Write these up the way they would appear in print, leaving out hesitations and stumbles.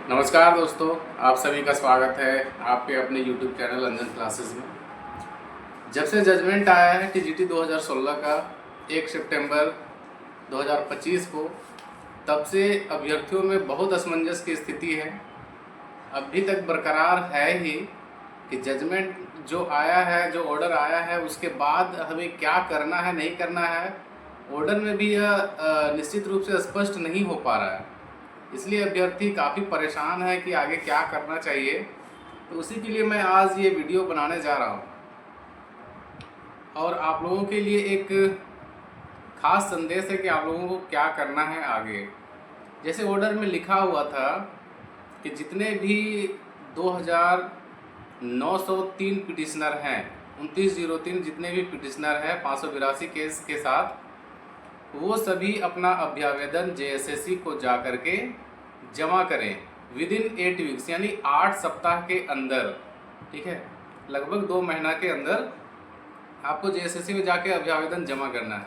नमस्कार दोस्तों, आप सभी का स्वागत है आपके अपने YouTube चैनल अंजन क्लासेस में। जब से जजमेंट आया है टीजीटी 2016 का 1 सितंबर 2025 को, तब से अभ्यर्थियों में बहुत असमंजस की स्थिति है। अभी तक बरकरार है ही कि जजमेंट जो आया है, जो ऑर्डर आया है, उसके बाद हमें क्या करना है, नहीं करना है, ऑर्डर में भी यह निश्चित रूप से स्पष्ट नहीं हो पा रहा है। इसलिए अभ्यर्थी काफ़ी परेशान है कि आगे क्या करना चाहिए। तो उसी के लिए मैं आज ये वीडियो बनाने जा रहा हूँ और आप लोगों के लिए एक खास संदेश है कि आप लोगों को क्या करना है आगे। जैसे ऑर्डर में लिखा हुआ था कि जितने भी 2903 पिटिशनर हैं, 2903 जितने भी पिटिशनर हैं 582 केस के साथ, वो सभी अपना अभ्यावेदन जेएसएससी को जा कर के जमा करें विद इन 8 वीक्स, यानी 8 सप्ताह के अंदर। ठीक है, लगभग 2 महीना के अंदर आपको जेएसएससी में जाके अभ्यावेदन जमा करना है।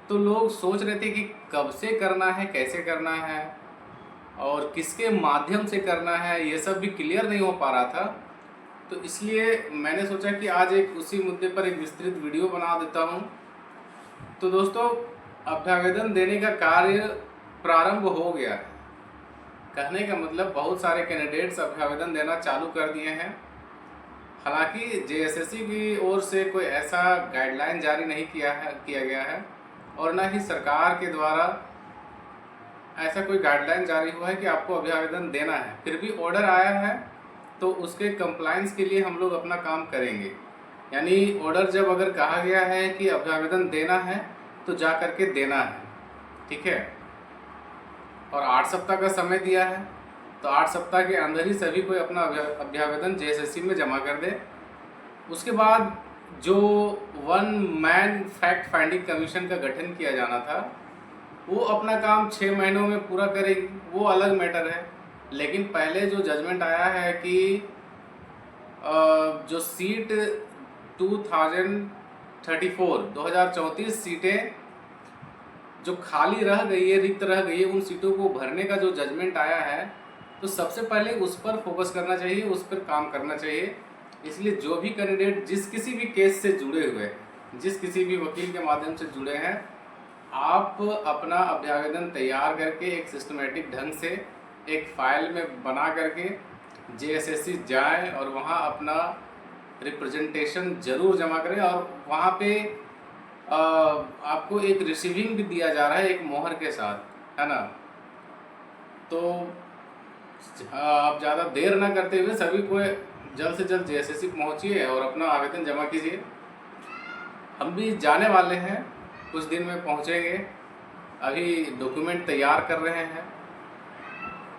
तो लोग सोच रहे थे कि कब से करना है, कैसे करना है और किसके माध्यम से करना है, ये सब भी क्लियर नहीं हो पा रहा था। तो इसलिए मैंने सोचा कि आज एक उसी मुद्दे पर एक विस्तृत वीडियो बना देता हूँ। तो दोस्तों, अभ्यावेदन देने का कार्य प्रारंभ हो गया है। कहने का मतलब बहुत सारे कैंडिडेट्स अभ्यावेदन देना चालू कर दिए हैं। हालांकि जेएसएससी की ओर से कोई ऐसा गाइडलाइन जारी नहीं किया गया है और ना ही सरकार के द्वारा ऐसा कोई गाइडलाइन जारी हुआ है कि आपको अभ्यावेदन देना है। फिर भी ऑर्डर आया है तो उसके कंप्लायंस के लिए हम लोग अपना काम करेंगे। यानी ऑर्डर जब अगर कहा गया है कि अभ्यावेदन देना है तो जा करके देना है। ठीक है, और 8 सप्ताह का समय दिया है, तो 8 सप्ताह के अंदर ही सभी को अपना अभ्यावेदन जेएसएससी में जमा कर दे। उसके बाद जो 1 मैन फैक्ट फाइंडिंग कमीशन का गठन किया जाना था, वो अपना काम 6 महीनों में पूरा करेगी, वो अलग मैटर है। लेकिन पहले जो जजमेंट आया है कि जो सीट 2034 सीटें जो खाली रह गई है, रिक्त रह गई है, उन सीटों को भरने का जो जजमेंट आया है, तो सबसे पहले उस पर फोकस करना चाहिए, उस पर काम करना चाहिए। इसलिए जो भी कैंडिडेट जिस किसी भी केस से जुड़े हुए हैं, जिस किसी भी वकील के माध्यम से जुड़े हैं, आप अपना अभ्यावेदन तैयार करके एक सिस्टमेटिक ढंग से एक फाइल में बना करके जेएसएससी जाएं और वहाँ अपना रिप्रेजेंटेशन ज़रूर जमा करें। और वहाँ पे आपको एक रिसीविंग भी दिया जा रहा है एक मोहर के साथ, है ना। तो आप ज़्यादा देर ना करते हुए सभी को जल्द से जल्द जेएसएससी पहुँचिए और अपना आवेदन जमा कीजिए। हम भी जाने वाले हैं, कुछ दिन में पहुँचेंगे। अभी डॉक्यूमेंट तैयार कर रहे हैं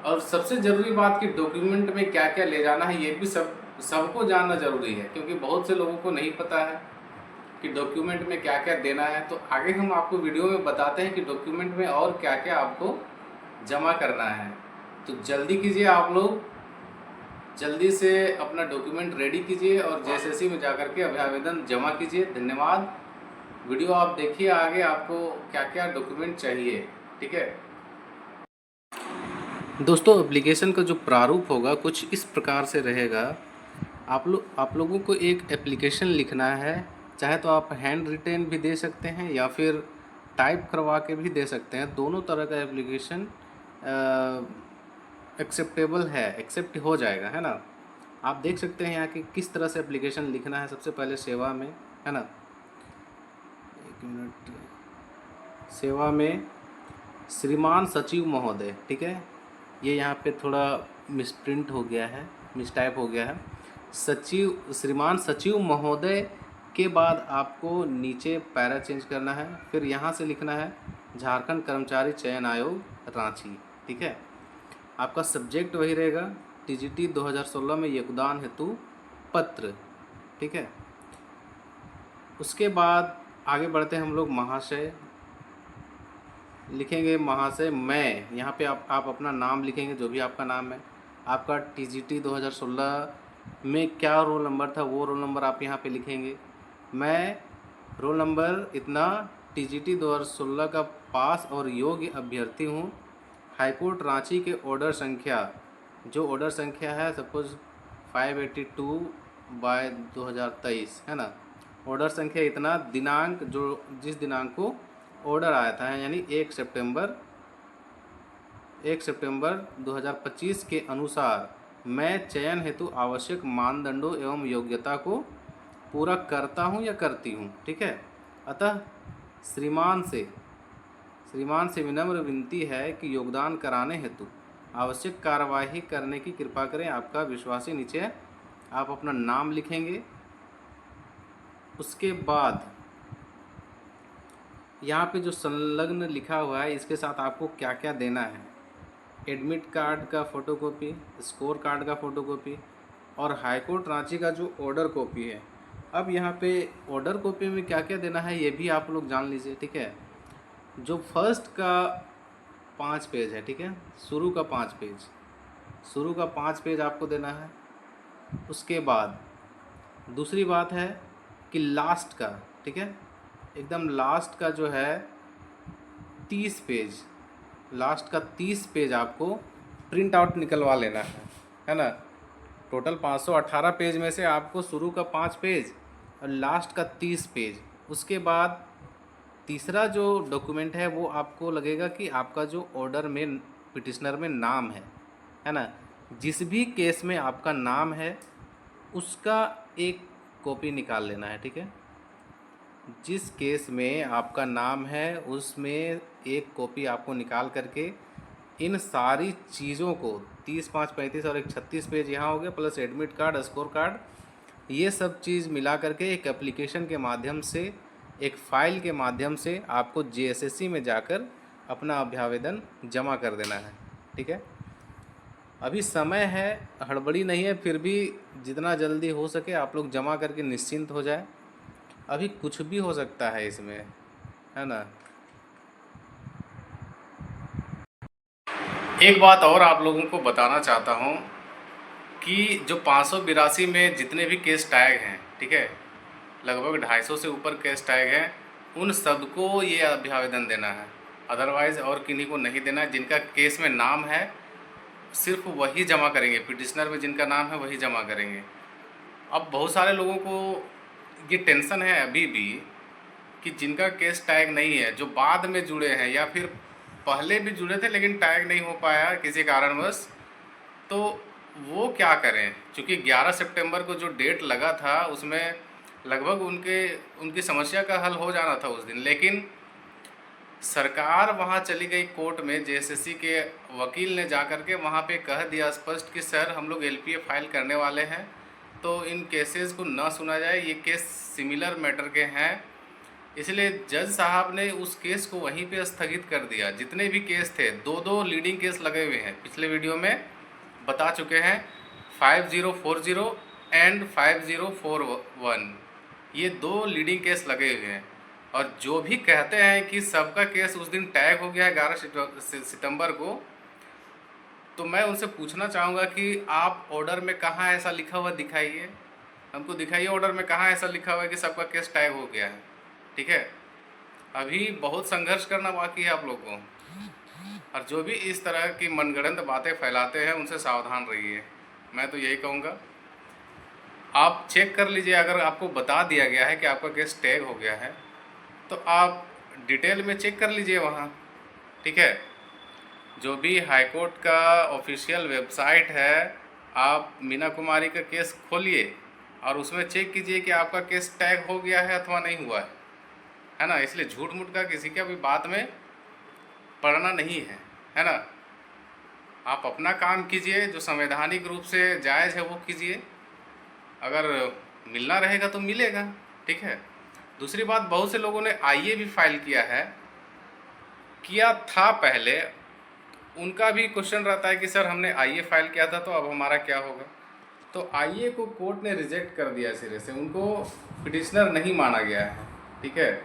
और सबसे ज़रूरी बात कि डॉक्यूमेंट में क्या क्या ले जाना है, ये भी सबको जानना ज़रूरी है, क्योंकि बहुत से लोगों को नहीं पता है कि डॉक्यूमेंट में क्या क्या देना है। तो आगे हम आपको वीडियो में बताते हैं कि डॉक्यूमेंट में और क्या क्या आपको जमा करना है। तो जल्दी कीजिए, आप लोग जल्दी से अपना डॉक्यूमेंट रेडी कीजिए और जेएसएससी में जाकर के अभ्यावेदन जमा कीजिए। धन्यवाद। वीडियो आप देखिए, आगे आपको क्या क्या डॉक्यूमेंट चाहिए। ठीक है दोस्तों, एप्लीकेशन का जो प्रारूप होगा कुछ इस प्रकार से रहेगा। आप लोगों को एक एप्लीकेशन लिखना है, चाहे तो आप हैंड रिटेन भी दे सकते हैं या फिर टाइप करवा के भी दे सकते हैं। दोनों तरह का एप्लीकेशन एक्सेप्टेबल है, एक्सेप्ट हो जाएगा, है ना। आप देख सकते हैं यहाँ कि किस तरह से एप्लीकेशन लिखना है। सबसे पहले सेवा में, है ना, 1 मिनट, सेवा में श्रीमान सचिव महोदय। ठीक है, ये यहाँ पे थोड़ा मिसप्रिंट हो गया है, मिसटाइप हो गया है। सचिव, श्रीमान सचिव महोदय के बाद आपको नीचे पैरा चेंज करना है, फिर यहाँ से लिखना है झारखंड कर्मचारी चयन आयोग रांची। ठीक है, आपका सब्जेक्ट वही रहेगा, टीजीटी 2016 में योगदान हेतु पत्र। ठीक है, उसके बाद आगे बढ़ते हैं हम लोग। महाशय लिखेंगे, महाशय मैं, यहाँ पे आप अपना नाम लिखेंगे, जो भी आपका नाम है। आपका टीजीटी 2016 में क्या रोल नंबर था, वो रोल नंबर आप यहाँ पे लिखेंगे। मैं रोल नंबर इतना, टीजीटी 2016 का पास और योग्य अभ्यर्थी हूँ। हाईकोर्ट रांची के ऑर्डर संख्या जो ऑर्डर संख्या है सपोज 582/2023 है ना, ऑर्डर संख्या इतना, दिनांक जो जिस दिनांक को ऑर्डर आया था यानी 1 सितंबर 2025 के अनुसार मैं चयन हेतु आवश्यक मानदंडों एवं योग्यता को पूरा करता हूं या करती हूं। ठीक है, अतः श्रीमान से विनम्र विनती है कि योगदान कराने हेतु आवश्यक कार्यवाही करने की कृपा करें। आपका विश्वासी। नीचे आप अपना नाम लिखेंगे। उसके बाद यहाँ पे जो संलग्न लिखा हुआ है इसके साथ आपको क्या क्या देना है, एडमिट कार्ड का फ़ोटोकॉपी, स्कोर कार्ड का फ़ोटोकॉपी और हाईकोर्ट रांची का जो ऑर्डर कॉपी है। अब यहाँ पे ऑर्डर कॉपी में क्या क्या देना है ये भी आप लोग जान लीजिए। ठीक है, जो फर्स्ट का 5 पेज है, ठीक है, शुरू का 5 पेज आपको देना है। उसके बाद दूसरी बात है कि लास्ट का, ठीक है, एकदम लास्ट का जो है 30 पेज, लास्ट का 30 पेज आपको प्रिंट आउट निकलवा लेना है ना। टोटल 518 पेज में से आपको शुरू का 5 पेज और लास्ट का 30 पेज। उसके बाद तीसरा जो डॉक्यूमेंट है वो आपको लगेगा कि आपका जो ऑर्डर में पिटिशनर में नाम है ना, जिस भी केस में आपका नाम है उसका एक कॉपी निकाल लेना है। ठीक है, जिस केस में आपका नाम है उसमें एक कॉपी आपको निकाल करके इन सारी चीज़ों को 30, 5, 35 और एक 36 पेज यहाँ हो गया, plus admit card, score card, ये सब चीज़ मिला करके एक एप्लीकेशन के माध्यम से, एक फ़ाइल के माध्यम से आपको जेएसएससी में जाकर अपना अभ्यावेदन जमा कर देना है। ठीक है, अभी समय है, हड़बड़ी नहीं है, फिर भी जितना जल्दी हो सके आप लोग जमा करके निश्चिंत हो जाए। अभी कुछ भी हो सकता है इसमें, है ना। एक बात और आप लोगों को बताना चाहता हूँ कि जो 582 में जितने भी केस टैग हैं, ठीक है, लगभग 250 से ऊपर केस टैग हैं, उन सबको ये अभ्यावेदन देना है। अदरवाइज़ और किन्हीं को नहीं देना है। जिनका केस में नाम है सिर्फ वही जमा करेंगे, पिटिशनर में जिनका नाम है वही जमा करेंगे। अब बहुत सारे लोगों को ये टेंशन है अभी भी कि जिनका केस टैग नहीं है, जो बाद में जुड़े हैं या फिर पहले भी जुड़े थे लेकिन टैग नहीं हो पाया किसी कारणवश, तो वो क्या करें। क्योंकि 11 सितंबर को जो डेट लगा था उसमें लगभग उनकी समस्या का हल हो जाना था उस दिन, लेकिन सरकार वहाँ चली गई कोर्ट में। जेएसएससी के वकील ने जाकर के वहाँ पे कह दिया स्पष्ट कि सर हम लोग एलपीए फाइल करने वाले हैं, तो इन केसेस को ना सुना जाए, ये केस सिमिलर मैटर के हैं। इसलिए जज साहब ने उस केस को वहीं पे स्थगित कर दिया। जितने भी केस थे, दो लीडिंग केस लगे हुए हैं, पिछले वीडियो में बता चुके हैं, 5040 एंड 5041, ये 2 लीडिंग केस लगे हुए हैं। और जो भी कहते हैं कि सबका केस उस दिन टैग हो गया है 11 सितंबर को, तो मैं उनसे पूछना चाहूँगा कि आप ऑर्डर में कहाँ ऐसा लिखा हुआ दिखाइए, हमको दिखाइए ऑर्डर में कहाँ ऐसा लिखा हुआ है कि सबका केस टैग हो गया है। ठीक है, अभी बहुत संघर्ष करना बाकी है आप लोग को। और जो भी इस तरह की मनगढ़ंत बातें फैलाते हैं उनसे सावधान रहिए, मैं तो यही कहूँगा। आप चेक कर लीजिए, अगर आपको बता दिया गया है कि आपका केस टैग हो गया है तो आप डिटेल में चेक कर लीजिए वहाँ। ठीक है, जो भी हाईकोर्ट का ऑफिशियल वेबसाइट है, आप मीना कुमारी का केस खोलिए और उसमें चेक कीजिए कि आपका केस टैग हो गया है अथवा नहीं हुआ है ना। इसलिए झूठ मूठ का किसी का भी बात में पड़ना नहीं है ना। आप अपना काम कीजिए, जो संवैधानिक रूप से जायज़ है वो कीजिए, अगर मिलना रहेगा तो मिलेगा। ठीक है, दूसरी बात, बहुत से लोगों ने आईए भी फाइल किया था पहले, उनका भी क्वेश्चन रहता है कि सर हमने आईए फाइल किया था तो अब हमारा क्या होगा। तो आईए को कोर्ट ने रिजेक्ट कर दिया सिरे से, उनको पिटिशनर नहीं माना गया है। ठीक है,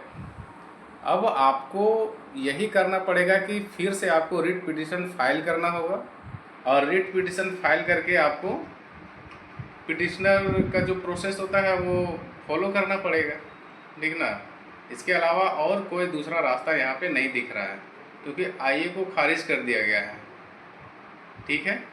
अब आपको यही करना पड़ेगा कि फिर से आपको रिट पिटिशन फाइल करना होगा और रिट पिटिशन फाइल करके आपको पिटिशनर का जो प्रोसेस होता है वो फॉलो करना पड़ेगा। ठीक ना, इसके अलावा और कोई दूसरा रास्ता यहाँ पे नहीं दिख रहा है, क्योंकि आईए को खारिज कर दिया गया है। ठीक है।